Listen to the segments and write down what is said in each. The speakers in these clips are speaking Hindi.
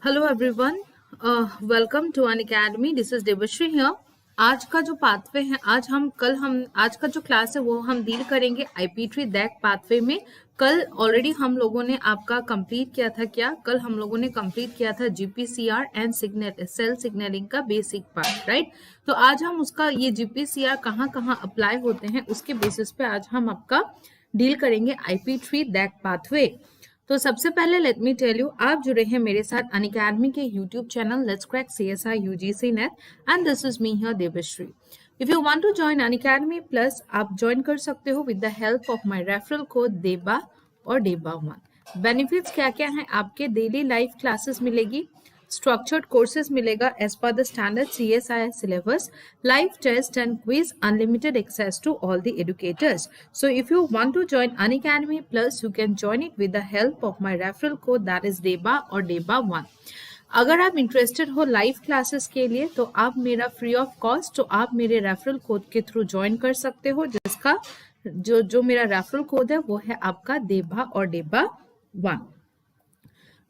Hello everyone, welcome to Unacademy. This is Devashree here. आज का जो पाथवे है, आज का जो क्लास है वो हम डील करेंगे आईपी ट्री दैक पाथवे में। कल ऑलरेडी हम लोगों ने आपका कंप्लीट किया था। कल हम लोगों ने कंप्लीट किया था जीपीसीआर एंड सेल सिग्नलिंग का बेसिक पार्ट, राइट। तो आज हम उसका ये जीपीसीआर कहाँ कहाँ अप्लाई होते हैं उसके बेसिस पे आज हम आपका डील करेंगे आईपी ट्री दैक पाथवे। तो सबसे पहले लेट मी टेल यू, आप जुड़े हैं मेरे साथ अनअकैडमी के YouTube channel let's crack CSI UGC NET and this is me here Devashree. If you want to join Unacademy plus, आप ज्वाइन कर सकते हो with the help of my referral code Deba और देबा1। बेनिफिट्स क्या क्या हैं आपके? डेली लाइव क्लासेस मिलेगी, structured courses मिलेगा as per the standard CSIS syllabus, live test and quiz, unlimited access to all the educators. So if you want to join Unacademy Plus, you can join it with the help of my referral code that is DEBA or DEBA1. अगर आप इंटरेस्टेड हो लाइव क्लासेस के लिए तो आप मेरा फ्री ऑफ कॉस्ट तो आप मेरे रेफरल कोड के थ्रू ज्वाइन कर सकते हो, जिसका जो मेरा रेफरल कोड है वो है आपका देबा और देबा1।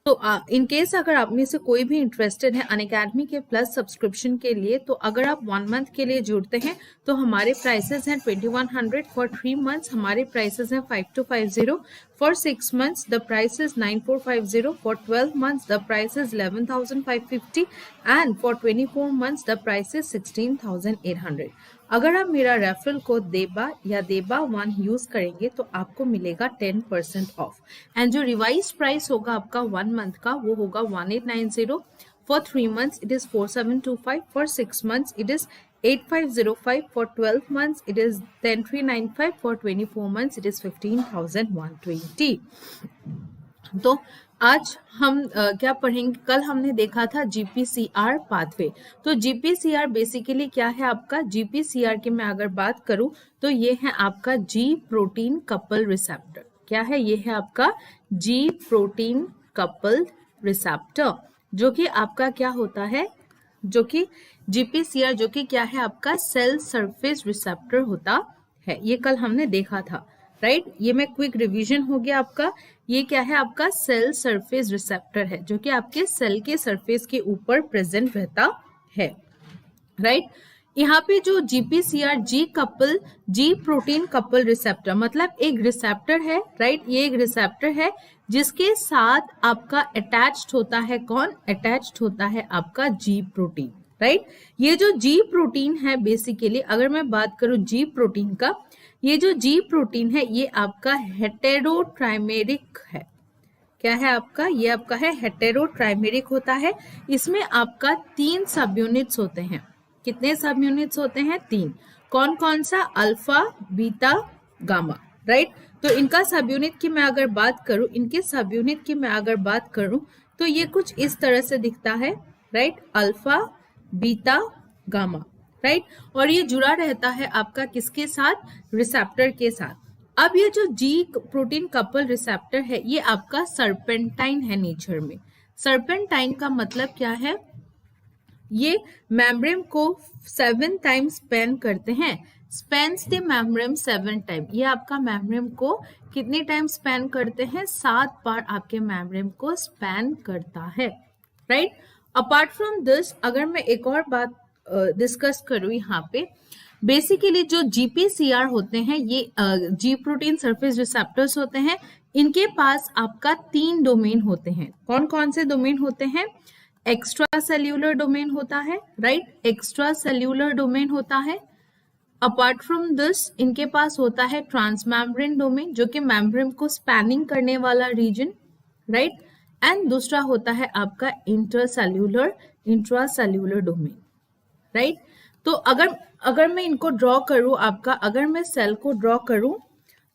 तो इन केस अगर आप में से कोई भी इंटरेस्टेड है अनअकैडमी के प्लस सब्सक्रिप्शन के लिए, तो अगर आप 1 मंथ के लिए जुड़ते हैं तो हमारे प्राइसेस हैं 2100 फॉर 3 मंथ्स, हमारे प्राइसेस हैं 5250 for 6 months, the price is 9450 for 12 months, the price is 11550 and for 24 months the price is 16800। अगर आप मेरा रेफरल कोड देबा या देबा1 यूज करेंगे तो आपको मिलेगा 10% ऑफ एंड जो रिवाइज प्राइस होगा आपका 1 मंथ का वो होगा 1890, for 3 months it is 4725, for 6 months it is 8505, for 12 months it is 10395, for 24 months it is 15120। तो आज हम क्या पढ़ेंगे? कल हमने देखा था जीपीसीआर पाथवे। तो जीपीसीआर बेसिकली क्या है आपका? जीपीसीआर की मैं अगर बात करूं तो ये है आपका जी प्रोटीन कपल रिसेप्टर। क्या है? ये है आपका जी प्रोटीन कपल रिसेप्टर, जो कि आपका क्या होता है, जो कि जीपीसीआर जो कि क्या है आपका सेल सरफेस रिसेप्टर होता है। ये कल हमने देखा था, राइट। ये मैं क्विक रिवीजन हो गया आपका। ये क्या है आपका? सेल सरफेस रिसेप्टर है, जो कि आपके सेल के सरफेस के ऊपर प्रेजेंट रहता है, राइट। यहाँ पे जो जीपीसीआर जी प्रोटीन कपल रिसेप्टर मतलब एक रिसेप्टर है, राइट। ये एक रिसेप्टर है जिसके साथ आपका अटैच्ड होता है कौन? अटैच्ड होता है आपका जी प्रोटीन, राइट। ये जो जी प्रोटीन है बेसिकली, अगर मैं बात करूं जी प्रोटीन का, ये जो जी प्रोटीन है ये आपका हेटेरोट्राइमेरिक है। क्या है आपका? ये आपका है हेटेरोट्राइमेरिक होता है। इसमें आपका 3 सब यूनिट्स होते हैं। कितने सब यूनिट्स होते हैं? 3। कौन कौन सा? Alpha, beta, gamma, right. तो इनका सब यूनिट की मैं अगर बात करूं, तो ये कुछ इस तरह से दिखता है, right. Alpha, beta, gamma, right. और ये जुड़ा रहता है आपका किसके साथ? रिसेप्टर के साथ। अब ये जो जी प्रोटीन कपल रिसेप्टर है ये आपका सर्पेंटाइन है नेचर में। सर्पेंटाइन का मतलब क्या है? ये मेम्ब्रेन को 7 टाइम स्पेन करते हैं। Spans the membrane 7 time. ये आपका मेम्ब्रेन को कितने टाइम स्पेन करते हैं? 7 बार आपके मेम्ब्रेन को स्पेन करता है, राइट। अपार्ट फ्रॉम दिस, अगर मैं एक और बात डिस्कस करूं यहाँ पे, बेसिकली जो जीपीसीआर होते हैं ये जी प्रोटीन सरफेस रिसेप्टर्स होते हैं। इनके पास आपका 3 डोमेन होते हैं। कौन कौन से डोमेन होते हैं? एक्स्ट्रा सेल्यूलर डोमेन होता है, राइट। एक्स्ट्रा सेल्यूलर डोमेन होता है। अपार्ट फ्रॉम दिस इनके पास होता है ट्रांसमेम्ब्रेन डोमेन, जो कि मेम्ब्रेन को स्पैनिंग करने वाला रीजन, राइट। एंड दूसरा होता है आपका इंट्रासेल्यूलर डोमेन, राइट। तो अगर मैं इनको ड्रॉ करूं आपका, अगर मैं सेल को ड्रॉ करूं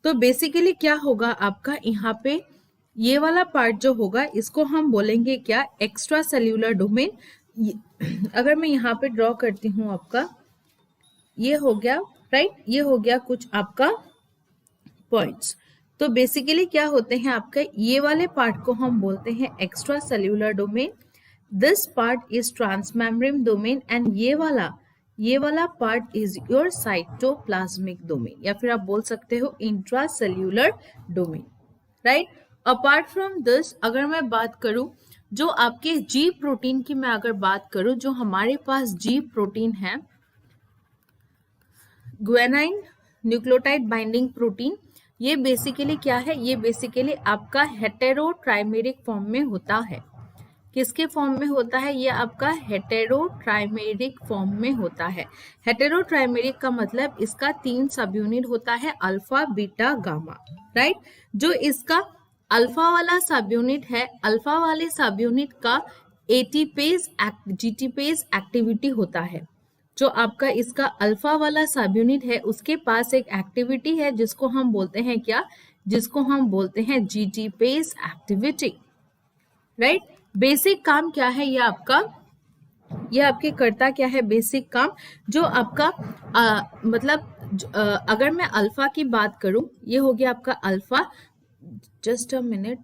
तो बेसिकली क्या होगा आपका? यहाँ पे ये वाला पार्ट जो होगा इसको हम बोलेंगे क्या? Extra cellular domain. अगर मैं यहाँ पे ड्रॉ करती हूँ आपका, ये हो गया, राइट। ये हो गया कुछ आपका पॉइंट्स। तो बेसिकली क्या होते हैं आपका? ये वाले पार्ट को हम बोलते हैं extra cellular domain. This part is transmembrane domain and ये वाला part is your cytoplasmic domain, या फिर आप बोल सकते हो intracellular domain, right. Apart from this अगर मैं बात करूं जो आपके जी प्रोटीन की मैं अगर बात करूं, जो हमारे पास जी प्रोटीन है, ग्वेनाइन न्यूक्लियोटाइड बाइंडिंग प्रोटीन, ये बेसिकली क्या है, ये बेसिकली आपका हेटेरोट्राइमेरिक फॉर्म में होता है। किसके फॉर्म में होता है, ये आपका हेटेरोट्राइमेरिक फॉर्म में होता है। हेटेरोट्राइमेरिक का मतलब इसका 3 सब यूनिट होता है, अल्फा बीटा गामा, राइट। जो इसका अल्फा वाला सब यूनिट है, अल्फा वाले सब यूनिट का एटीपेज जीटीपेज एक्टिविटी होता है। जो आपका इसका अल्फा वाला सब यूनिट है, उसके पास एक एक्टिविटी है जिसको हम बोलते हैं क्या, जिसको हम बोलते हैं जीटीपेज एक्टिविटी, राइट। बेसिक काम क्या है ये आपका, ये आपके करता क्या है, बेसिक काम जो आपका अगर मैं अल्फा की बात करूं, ये हो गया आपका अल्फा। जस्ट अ मिनट,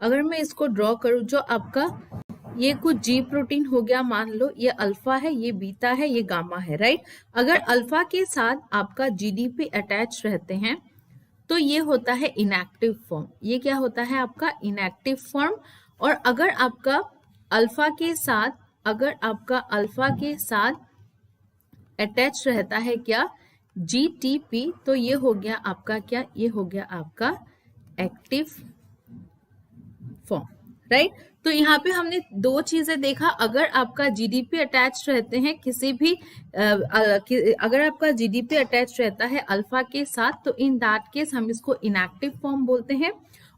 अगर मैं इसको ड्रॉ करूं, जो आपका ये कुछ जी प्रोटीन हो गया, मान लो ये अल्फा है, ये बीटा है, ये गामा है, राइट। अगर अल्फा के साथ आपका जीडीपी अटैच रहते हैं तो ये होता है इनएक्टिव फॉर्म, ये क्या होता है आपका इनएक्टिव फॉर्म। और अगर आपका अल्फा के साथ, अगर आपका अल्फा के साथ अटैच रहता है क्या, जीटीपी, तो ये हो गया आपका क्या, ये हो गया आपका एक्टिव फॉर्म, राइट। तो यहाँ पे हमने 2 चीजें देखा, अगर आपका जीडीपी अटैच रहते हैं किसी भी अगर आपका जीडीपी अटैच रहता है अल्फा के साथ, तो इन दैट केस हम इसको इनएक्टिव फॉर्म बोलते हैं।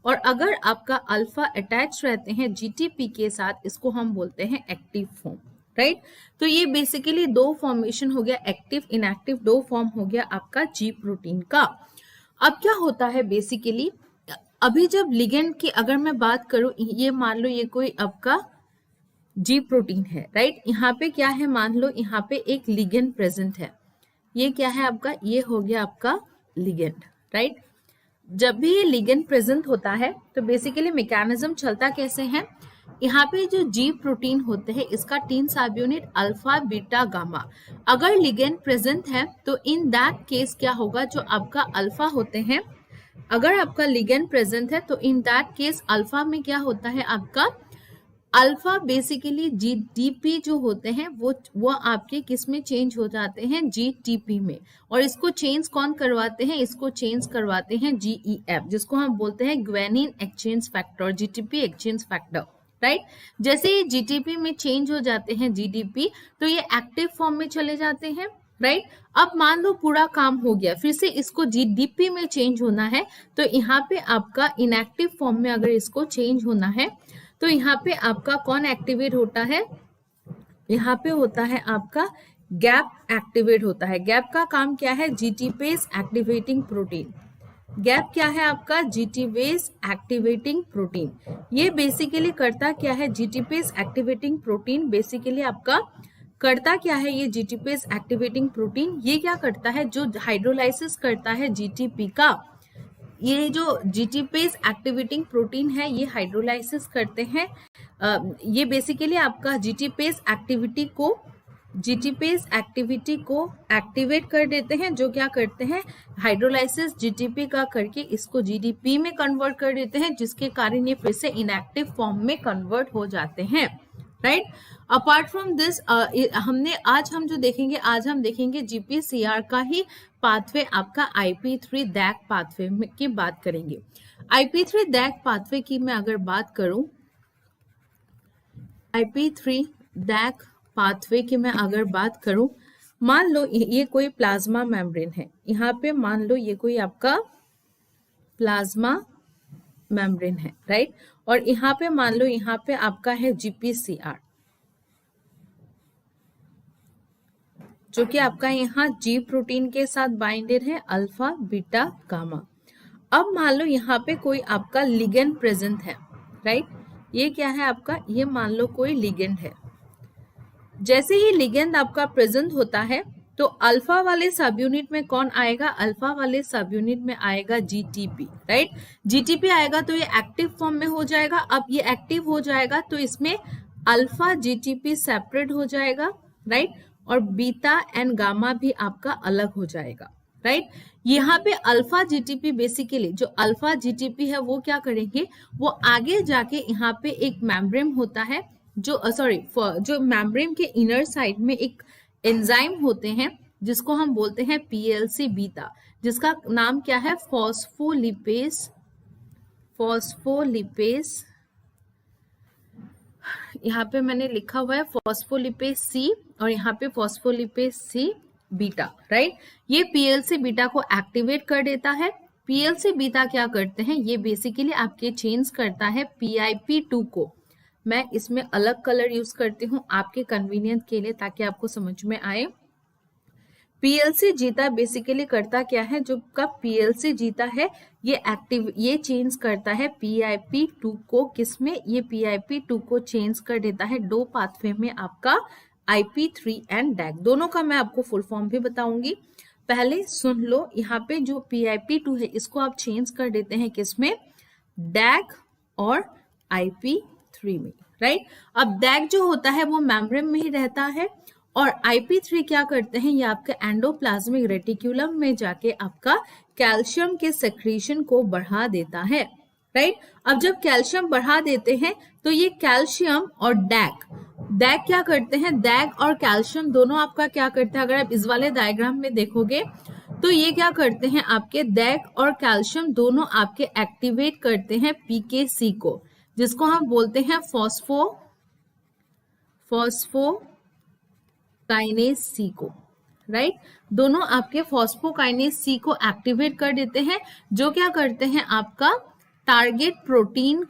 और अगर आपका अल्फा अटैच रहते हैं जीटीपी के साथ, इसको हम बोलते हैं एक्टिव फॉर्म, राइट। तो ये बेसिकली 2 फॉर्मेशन हो गया, एक्टिव इनएक्टिव 2 फॉर्म हो गया आपका जी प्रोटीन का। अब क्या होता है बेसिकली, अभी जब लिगेंड की अगर मैं बात करूं, ये मान लो ये कोई आपका जी प्रोटीन है, राइट। यहाँ पे क्या है, मान लो यहाँ पे एक लिगेंड प्रेजेंट है, ये क्या है आपका, ये हो गया आपका लिगेंड, राइट। जब भी ये लिगेंड प्रेजेंट होता है तो बेसिकली मैकेनिज्म चलता कैसे है, यहाँ पे जो जी प्रोटीन होते हैं इसका 3 सब यूनिट अल्फा बीटा गामा, अगर लिगेंड प्रेजेंट है तो इन दैट केस क्या होगा, जो आपका अल्फा होते हैं, अगर आपका लिगेंड प्रेजेंट है तो इन दैट केस अल्फा में क्या होता है आपका, अल्फा बेसिकली जीडीपी जो होते हैं वो आपके किस में चेंज हो जाते हैं, जीटीपी में। और इसको चेंज कौन करवाते हैं, इसको चेंज करवाते हैं जीईएफ, जिसको हम बोलते हैं guanine exchange factor, GTP exchange factor, right. जैसे ये जीटीपी में चेंज हो जाते हैं जीडीपी, तो ये एक्टिव फॉर्म में चले जाते हैं, राइट। अब मान लो पूरा काम हो गया, फिर से इसको जीडीपी में चेंज होना है, तो यहाँ पे आपका इनएक्टिव फॉर्म में अगर इसको चेंज होना है तो यहाँ पे आपका कौन एक्टिवेट होता है, यहाँ पे होता है आपका गैप एक्टिवेट होता है। गैप का काम क्या है, जीटीपेज एक्टिवेटिंग प्रोटीन। गैप क्या है आपका, जीटीपेज एक्टिवेटिंग प्रोटीन। ये बेसिकली करता क्या है, जीटीपेज एक्टिवेटिंग प्रोटीन बेसिकली आपका करता क्या है, ये जीटीपेज एक्टिवेटिंग प्रोटीन ये क्या करता है, जो हाइड्रोलाइसिस करता है जीटीपी का, ये जो जीटीपेज एक्टिवेटिंग प्रोटीन है ये हाइड्रोलाइसिस करते हैं। ये बेसिकली आपका जीटीपेज एक्टिविटी को एक्टिवेट कर देते हैं, जो क्या करते हैं, हाइड्रोलाइसिस जीटीपी का करके इसको जीडीपी में कन्वर्ट कर देते हैं, जिसके कारण ये फिर से इनएक्टिव फॉर्म में कन्वर्ट हो जाते हैं, राइट। अपार्ट फ्रॉम दिस आज हम देखेंगे जीपीसीआर का ही पाथवे, आपका IP3 दैक पाथवे की बात करेंगे। IP3 दैक पाथवे की मैं अगर बात करूं, IP3 दैक पाथवे की मैं अगर बात करूं, मान लो ये कोई प्लाज्मा मेम्ब्रेन है, यहाँ पे मान लो ये कोई आपका प्लाज्मा मेम्ब्रेन है, राइट। और यहाँ पे मान लो यहाँ पे आपका है जीपीसीआर, जो कि आपका यहाँ जी प्रोटीन के साथ बाइंडेड है अल्फा बीटा गामा। अब मान लो यहाँ पे कोई आपका लिगेंड प्रेजेंट है, राइट। ये क्या है आपका, ये मान लो कोई लिगेंड है। जैसे ही लिगेंड आपका प्रेजेंट होता है तो अल्फा वाले सब यूनिट में कौन आएगा, अल्फा वाले सब यूनिट में आएगा जीटीपी, राइट। जीटीपी आएगा तो ये एक्टिव फॉर्म में हो जाएगा। अब ये एक्टिव हो जाएगा तो इसमें अल्फा जीटीपी सेपरेट हो जाएगा, राइट। और बीटा एंड गामा भी आपका अलग हो जाएगा, राइट। यहाँ पे अल्फा जीटीपी बेसिकली जो अल्फा जीटीपी है वो क्या करेंगे, वो आगे जाके यहाँ पे एक मेम्ब्रेन होता है जो जो मेम्ब्रेन के इनर साइड में एक एंजाइम होते हैं जिसको हम बोलते हैं पीएलसी बीटा, जिसका नाम क्या है, फॉस्फोलिपेज। यहाँ पे मैंने लिखा हुआ है फॉस्फोलिपेज सी और यहाँ पे फॉस्फोलिपेज सी बीटा, राइट। ये पीएलसी बीटा को एक्टिवेट कर देता है। पीएलसी बीटा क्या करते हैं, ये बेसिकली आपके चेंज करता है PIP2 को। मैं इसमें अलग कलर यूज करती हूँ आपके कन्वीनियंस के लिए ताकि आपको समझ में आए। पीएलसी जीता बेसिकली करता क्या है, जो कब पीएलसी जीता है ये चेंज करता है PIP2 को। किसमें, ये PIP2 को चेंज कर देता है दो पाथवे में, आपका IP3 एंड DAG। दोनों का मैं आपको फुल फॉर्म भी बताऊंगी, पहले सुन लो। यहाँ पे जो PIP2 है इसको आप चेंज कर देते हैं किसमें, DAG और IP3 में, राइट। अब DAG जो होता है वो मेम्ब्रेन में ही रहता है और IP3 क्या करते हैं, ये आपके एंडोप्लाज्मिक रेटिकुलम में जाके आपका कैल्शियम के सेक्रेशन को बढ़ा देता है, राइट। अब जब कैल्शियम बढ़ा देते हैं तो ये कैल्शियम और डैग क्या करते हैं, डैग और कैल्शियम दोनों आपका क्या करते हैं, अगर आप इस वाले डायग्राम में देखोगे तो ये क्या करते हैं, आपके डैग और कैल्शियम दोनों आपके एक्टिवेट करते हैं PKC को, जिसको हम बोलते हैं फॉस्फोकाइनेज सी को, राइट। दोनों आपके फॉस्फोकाइनेज सी को एक्टिवेट कर देते हैं, जो क्या करते हैं, आपका टारगेट प्रोटीन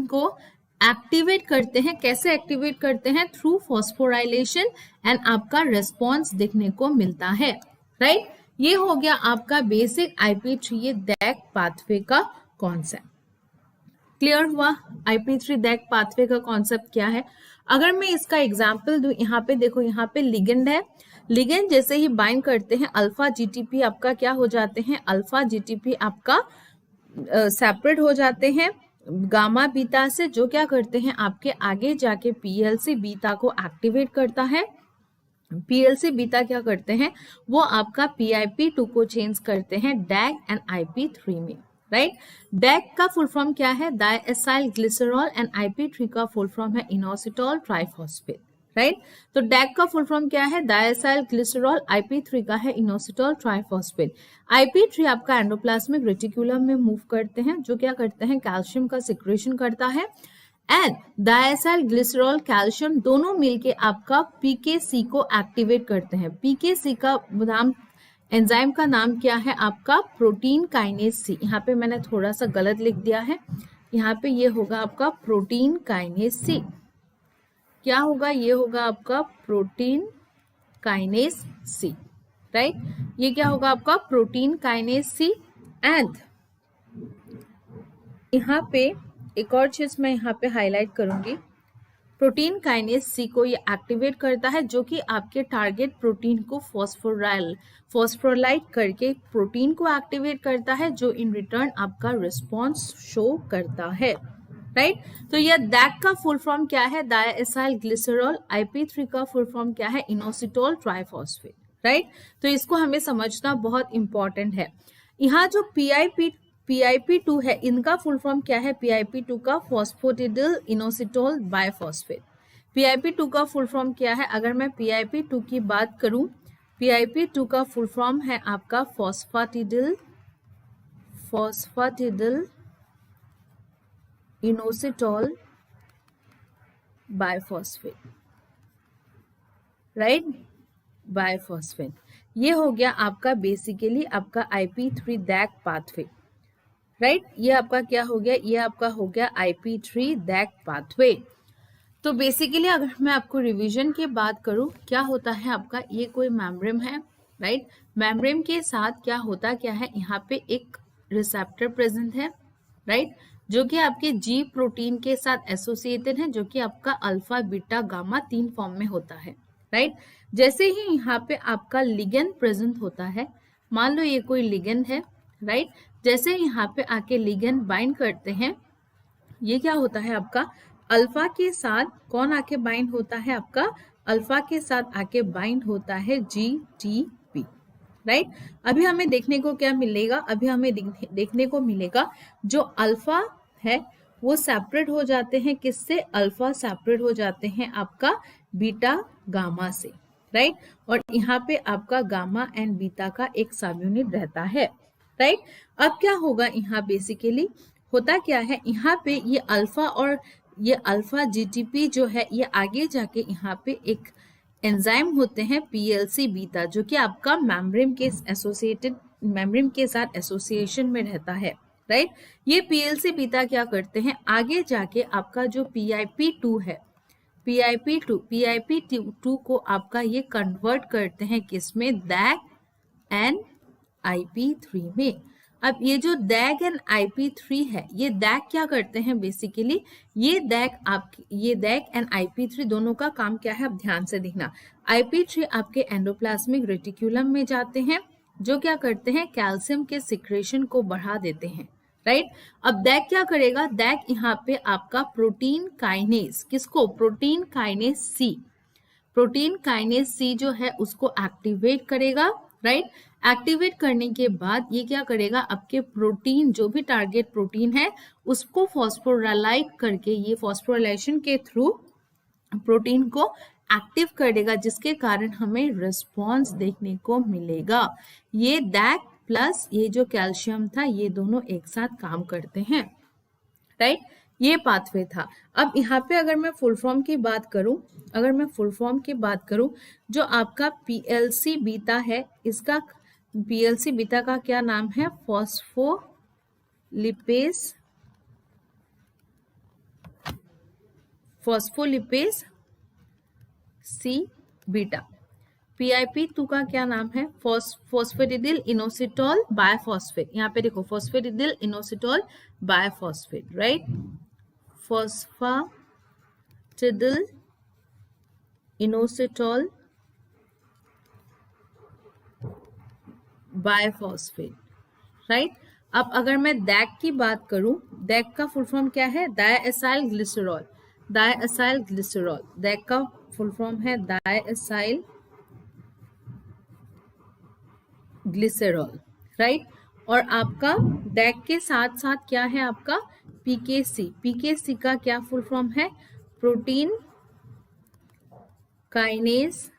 को एक्टिवेट करते हैं। कैसे एक्टिवेट करते हैं, थ्रू फॉस्फोराइलेशन, एंड आपका रेस्पॉन्स देखने को मिलता है, राइट। ये हो गया आपका बेसिक IP3 DAG पाथवे का कॉन्सेप्ट। क्लियर हुआ IP3 DAG पाथवे का कॉन्सेप्ट क्या है। अगर मैं इसका एग्जाम्पल दूं, यहाँ पे देखो, यहाँ पे लिगेंड है, लिगेंड जैसे ही बाइंड करते हैं अल्फा जीटीपी आपका क्या हो जाते हैं, अल्फा जीटीपी आपका सेपरेट हो जाते हैं गामा बीटा से, जो क्या करते हैं आपके आगे जाके पीएलसी बीटा को एक्टिवेट करता है। पीएलसी बीटा क्या करते हैं, वो आपका PIP2 को चेंज करते हैं DAG एंड IP3 में, राइट। DAG का फुल फॉर्म क्या है, डायएसाइल ग्लिसरॉल, एंड IP3 का फुल फॉर्म है इनोसिटॉल ट्राइफॉस्फेट, राइट। तो DAG का फुल फॉर्म क्या है, डायएसाइल ग्लिसरॉल, IP3 का है इनोसिटॉल ट्राइफॉस्फेट। IP3 आपका एंडोप्लाज्मिक रेटिकुलम में मूव करते हैं, जो क्या करते हैं, कैल्शियम का सिक्रेशन करता है, एंड डायएसाइल ग्लिसरॉल कैल्शियम दोनों मिलके आपका PKC को एक्टिवेट करते हैं। PKC का नाम, एंजाइम का नाम क्या है, आपका प्रोटीन काइनेज सी। यहाँ पे मैंने थोड़ा सा गलत लिख दिया है, यहाँ पे ये होगा आपका प्रोटीन काइनेज सी। क्या होगा, ये होगा आपका प्रोटीन काइनेज सी, राइट। ये क्या होगा आपका प्रोटीन काइनेज सी। एंड यहाँ पे एक और चीज मैं यहाँ पे हाईलाइट करूंगी, प्रोटीन काइनेज सी को ये एक्टिवेट करता है, जो कि आपके टारगेट प्रोटीन को फॉस्फोराइलेट करके प्रोटीन को एक्टिवेट करता है, जो इन रिटर्न आपका रिस्पॉन्स शो करता है, राइट। तो यह DAG का फुल फॉर्म क्या है, डायएसाइल ग्लिसरॉल। IP3 का फुल फॉर्म क्या है, इनोसिटॉल ट्राइफॉस्फेट, राइट। तो इसको हमें समझना बहुत इंपॉर्टेंट है। यहाँ जो PIP2 है, इनका फुल फॉर्म क्या है, PIP2 का फॉस्फोटिडिल इनोसिटॉल बाइफॉस्फेट। PIP2 का फुल फॉर्म क्या है, अगर मैं PIP2 की बात करूं, PIP2 का फुल फॉर्म है आपका फॉस्फाटिडिल इनोसिटॉल बाइफॉस्फेट, राइट, बाइफॉस्फेट। ये हो गया आपका बेसिकली आपका IP3 DAG पाथवे, राइट। ये आपका क्या हो गया, ये आपका हो गया IP3 DAG पाथवे। तो बेसिकली अगर मैं आपको रिवीजन की बात करूं, क्या होता है आपका, ये कोई मेम्ब्रेन है, राइट। मेम्ब्रेन के साथ क्या होता क्या है, यहाँ पे एक रिसेप्टर प्रेजेंट है, राइट, जो कि आपके G प्रोटीन के साथ एसोसिएटेड है, जो कि आपका अल्फा बीटा गामा 3 फॉर्म में होता है, राइट। जैसे ही यहाँ पे आपका लिगेंड प्रेजेंट होता है, मान लो ये कोई लिगेंड है, राइट। जैसे यहाँ पे आके लिगेंड बाइंड करते हैं, ये क्या होता है आपका, अल्फा के साथ कौन आके बाइंड होता है, आपका अल्फा के साथ आके बाइंड होता है GTP, राइट। अभी हमें देखने को क्या मिलेगा, अभी हमें देखने को मिलेगा जो अल्फा है वो सेपरेट हो जाते हैं किससे, अल्फा सेपरेट हो जाते हैं आपका बीटा गामा से, राइट। और यहाँ पे आपका गामा एंड बीटा का एक सब यूनिट रहता है, राइट। अब क्या होगा, यहाँ बेसिकली होता क्या है, यहाँ पे ये अल्फा और ये अल्फा जीटीपी जो है ये आगे जाके यहाँ पे एक एंजाइम होते हैं पीएलसी बीटा, जो कि आपका मेम्ब्रेन के एसोसिएटेड मेम्ब्रेन के साथ एसोसिएशन में रहता है, राइट। ये पीएलसी बीटा क्या करते हैं, आगे जाके आपका जो PIP2 है, PIP2 को आपका ये कन्वर्ट करते हैं किसमें, DAG एंड IP3 में। अब ये जो DAG एंड IP3 है, ये DAG क्या करते हैं बेसिकली, ये DAG एंड IP3 दोनों का काम क्या है, अब ध्यान से देखना। IP3 आपके एंडोप्लाज्मिक रेटिकुलम में जाते हैं, जो क्या करते हैं, कैल्शियम के सिक्रेशन को बढ़ा देते हैं, राइट। अब DAG क्या करेगा, DAG यहाँ पे आपका प्रोटीन काइनेज, किसको, प्रोटीन काइनेज C जो है उसको एक्टिवेट करेगा, राइट। एक्टिवेट करने के बाद ये क्या करेगा, आपके प्रोटीन जो भी टारगेट प्रोटीन है उसको फॉस्फोराइलेट करके, ये फॉस्फोराइलेशन के थ्रू प्रोटीन को एक्टिव कर देगा, जिसके कारण हमें रिस्पॉन्स देखने को मिलेगा। ये DAG प्लस ये जो कैल्शियम था ये दोनों एक साथ काम करते हैं, राइट। ये पाथवे था। अब यहाँ पे अगर मैं फुल फॉर्म की बात करूं, जो आपका PLC बीटा है, इसका PLC बीटा का क्या नाम है, फॉस्फोलिपेज C बीटा। PIP2 का क्या नाम है, फॉस्फेटिडिल इनोसिटोल बायफॉस्फेट। यहाँ पे देखो phosphatidyl inositol biphosphate, right, phosphatidyl inositol biphosphate, right. अब अगर मैं DAG की बात करूं, DAG का फुल फॉर्म क्या है, डायएसाइल ग्लिसरॉल। DAG का फुल फॉर्म है डायएसाइल ग्लिसरॉल, राइट। और आपका DAG के साथ साथ क्या है आपका PKC का क्या फुल फॉर्म है, प्रोटीन काइनेज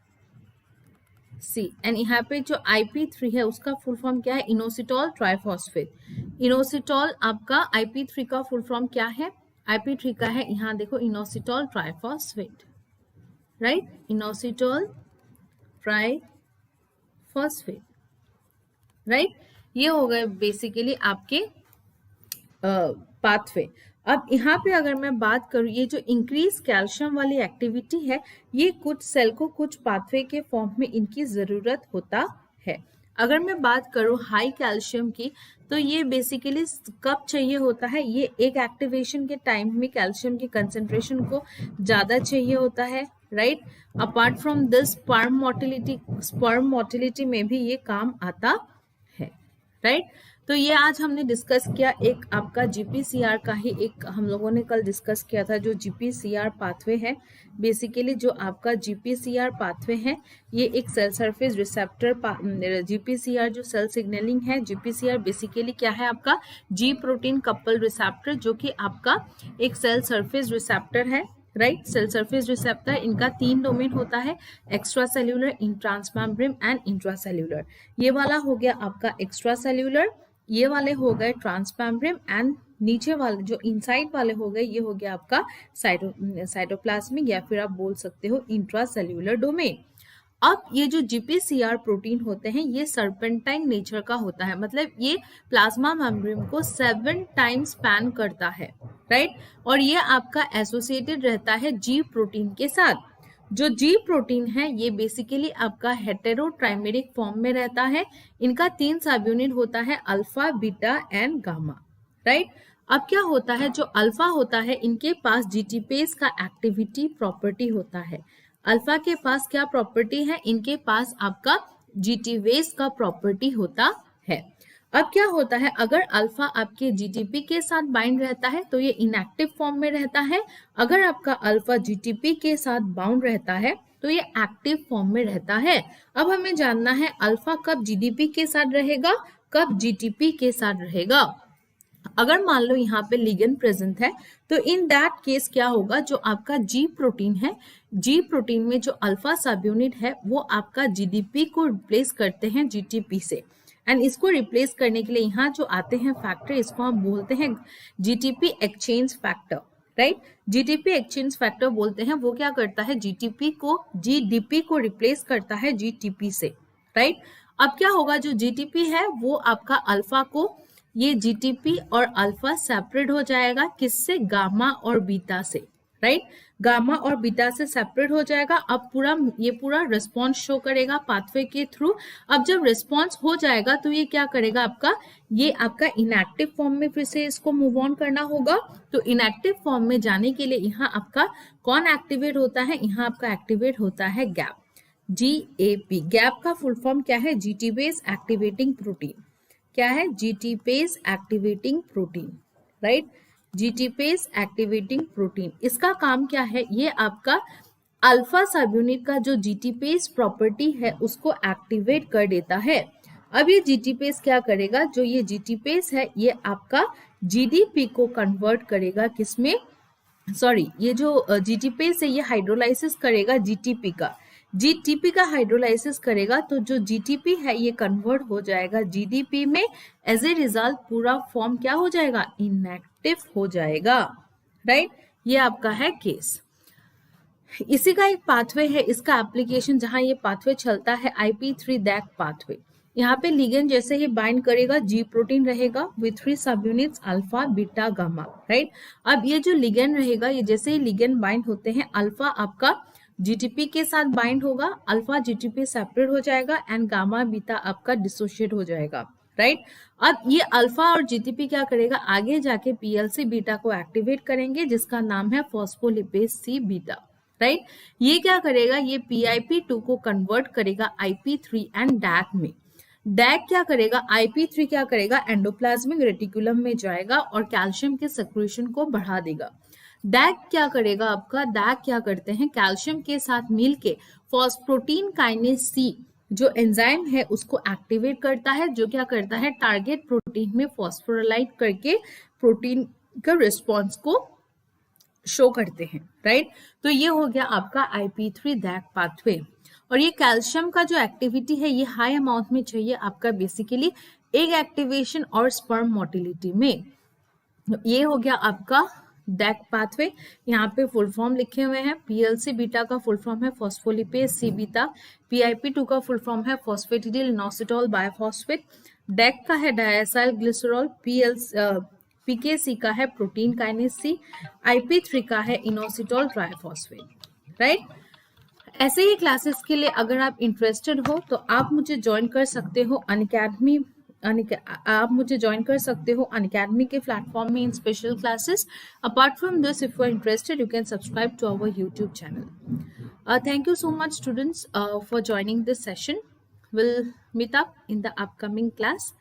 C। एंड यहाँ पे जो IP3 है उसका फुल फॉर्म क्या है, इनोसिटोल ट्राइफॉस्फेट। इनोसिटोल आपका IP3 का फुल फॉर्म क्या है, IP3 का है, यहाँ देखो inositol triphosphate, right, inositol triphosphate, right. ये हो गए बेसिकली आपके पाथवे। अब यहाँ पे अगर मैं बात करूँ, ये जो इंक्रीज कैल्शियम वाली एक्टिविटी है, ये कुछ सेल को कुछ पाथवे के फॉर्म में इनकी जरूरत होता है। अगर मैं बात करूँ हाई कैल्शियम की, तो ये बेसिकली कब चाहिए होता है, ये एक एक्टिवेशन के टाइम में कैल्शियम की कंसेंट्रेशन को ज़्यादा चाहिए होता है, right. Apart from this sperm motility में भी ये काम आता है, राइट। तो ये आज हमने डिस्कस किया, एक आपका GPCR का ही एक हम लोगों ने कल डिस्कस किया था, जो GPCR पाथवे है। बेसिकली जो आपका GPCR पाथवे है, ये एक सेल सरफेस रिसेप्टर GPCR जो सेल सिग्नलिंग है, GPCR बेसिकली क्या है आपका G प्रोटीन कपल रिसेप्टर, जो कि आपका एक सेल सरफेस रिसेप्टर है, राइट। सेल सरफेस रिसेप्टर, इनका 3 डोमेन होता है, एक्स्ट्रा सेल्यूलर, इंट्रांसमेम्ब्रेन एंड इंट्रासेल्यूलर। ये वाला हो गया आपका एक्स्ट्रा सेल्यूलर, ये वाले हो गए ट्रांसमेम्ब्रेन, एंड नीचे वाले जो इनसाइड वाले हो गए ये हो गया आपका साइटोप्लाज्मिक, या फिर आप बोल सकते हो इंट्रासेल्यूलर डोमेन। अब ये जो GPCR प्रोटीन होते हैं ये सर्पेंटाइन नेचर का होता है, मतलब ये प्लाज्मा मेम्ब्रेन को 7 टाइम्स स्पैन करता है, राइट। और ये आपका एसोसिएटेड रहता है G प्रोटीन के साथ। जो G प्रोटीन है ये बेसिकली आपका हेटेरोट्राइमेरिक फॉर्म में रहता है। इनका 3 सब यूनिट होता है, alpha, beta and gamma, right. अब क्या होता है, जो अल्फा होता है इनके पास GTPase का एक्टिविटी प्रॉपर्टी होता है। अल्फा के पास क्या प्रॉपर्टी है, इनके पास आपका GTPase का प्रॉपर्टी होता है। अब क्या होता है, अगर अल्फा आपके जीटीपी के साथ बाइंड रहता है तो ये इनएक्टिव फॉर्म में रहता है, अगर आपका अल्फा जीटीपी के साथ बाउंड रहता है तो ये एक्टिव फॉर्म में रहता है। अब हमें जानना है अल्फा कब जीडीपी के साथ रहेगा, कब जीटीपी के साथ रहेगा। अगर मान लो यहाँ पे लिगेंड प्रेजेंट है तो इन दैट केस क्या होगा, जो आपका जी प्रोटीन है, जी प्रोटीन में जो अल्फा सब यूनिट है वो आपका जीडीपी को रिप्लेस करते हैं जीटीपी से, एंड इसको रिप्लेस करने के लिए यहाँ जो आते हैं फैक्टर, इसको हम बोलते हैं GTP exchange factor, right. GTP exchange factor बोलते हैं, वो क्या करता है, जीटीपी को जीडीपी को रिप्लेस करता है जीटीपी से, राइट। अब क्या होगा, जो जीटीपी है वो आपका अल्फा को, ये जीटीपी और अल्फा सेपरेट हो जाएगा, किससे, गामा और बीटा से, राइट। गामा और बीटा से सेपरेट हो जाएगा। अब ये पूरा रिस्पॉन्स शो करेगा पाथवे के थ्रू। अब जब रिस्पॉन्स हो जाएगा तो ये क्या करेगा, ये आपका इनएक्टिव फॉर्म में फिर से इसको मूव ऑन करना होगा। तो इनएक्टिव फॉर्म में जाने के लिए यहाँ आपका कौन एक्टिवेट होता है, यहाँ आपका एक्टिवेट होता है गैप, GAP। गैप का फुल फॉर्म क्या है, जीटीपेज एक्टिवेटिंग प्रोटीन। क्या है, GTPase activating protein, right. GTPase activating protein, इसका काम क्या है, ये आपका अल्फा सब यूनिट का जो जीटीपेज प्रॉपर्टी है उसको एक्टिवेट कर देता है। अब ये जीटीपेज क्या करेगा, जो ये जीटीपेज है ये आपका जीडीपी को कन्वर्ट करेगा किसमें, सॉरी, ये जो जीटीपेज है ये हाइड्रोलाइसिस करेगा जीटीपी का, जीटीपी का हाइड्रोलाइसिस करेगा, तो जो जीटीपी है ये कन्वर्ट हो जाएगा जीडीपी में। एज ए रिजल्ट पूरा फॉर्म क्या हो जाएगा, इनएक्टिव हो जाएगा, राइट। ये आपका है केस। इसी का एक पाथवे है, इसका एप्लीकेशन जहां ये पाथवे चलता है IP3 दैक पाथवे। यहाँ पे लिगेंड जैसे ही बाइंड करेगा, जी प्रोटीन रहेगा विथ 3 सब units alpha beta gamma, right. अब ये जो लिगेंड रहेगा, ये जैसे ही लिगेंड बाइंड होते हैं, अल्फा आपका जीटीपी के साथ बाइंड होगा, अल्फा जीटीपी सेपरेट हो जाएगा एंड गामा बीटा आपका डिसोशिएट हो जाएगा, राइट। अब ये अल्फा और जीटीपी क्या करेगा, आगे जाके पीएलसी बीटा को एक्टिवेट करेंगे जिसका नाम है फॉस्फोलिपेज सी बीटा, राइट। ये क्या करेगा, ये PIP2 को कन्वर्ट करेगा IP3 एंड डैक में। डैक क्या करेगा, IP3 क्या करेगा, एंडोप्लाज्मिक रेटिकुलम में जाएगा और कैल्शियम के सेक्रेशन को बढ़ा देगा। डैक क्या करेगा, आपका डैक क्या करते हैं, कैल्शियम के साथ मिलके फॉस्फोप्रोटीन काइनेज C जो एंजाइम है उसको एक्टिवेट करता है, जो क्या करता है, टारगेट प्रोटीन में फॉस्फोराइलेट करके प्रोटीन का रिस्पॉन्स को शो करते हैं, राइट। तो ये हो गया आपका IP3 दैक पाथवे। और ये कैल्शियम का जो एक्टिविटी है ये हाई अमाउंट में चाहिए आपका बेसिकली एग एक्टिवेशन और स्पर्म मोटिलिटी में। ये हो गया आपका दैक पाथवे। यहाँ पे फुल फॉर्म लिखे हुए हैं, PLC बीटा का फुल फॉर्म है फॉस्फोलिपेज सी बीटा, PIP2 का फुल फॉर्म है फॉस्फेटिडिल इनोसिटोल बायोफॉस्फेट, डैक का है डायसाइल ग्लिसरॉल, PKC का है प्रोटीन काइनेज C, IP3 का है इनोसिटोल ट्राइफॉस्फेट, राइट। ऐसे ही क्लासेस के लिए अगर आप इंटरेस्टेड हो तो आप मुझे ज्वाइन कर सकते हो अनअकैडमी, आप मुझे ज्वाइन कर सकते हो अनअकैडमी के प्लेटफॉर्म में in special classes. Apart from this, if you are interested, you can subscribe to our YouTube channel. Thank you so much, students, for joining this session. We'll meet up in the upcoming class.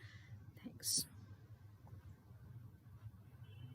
Thanks.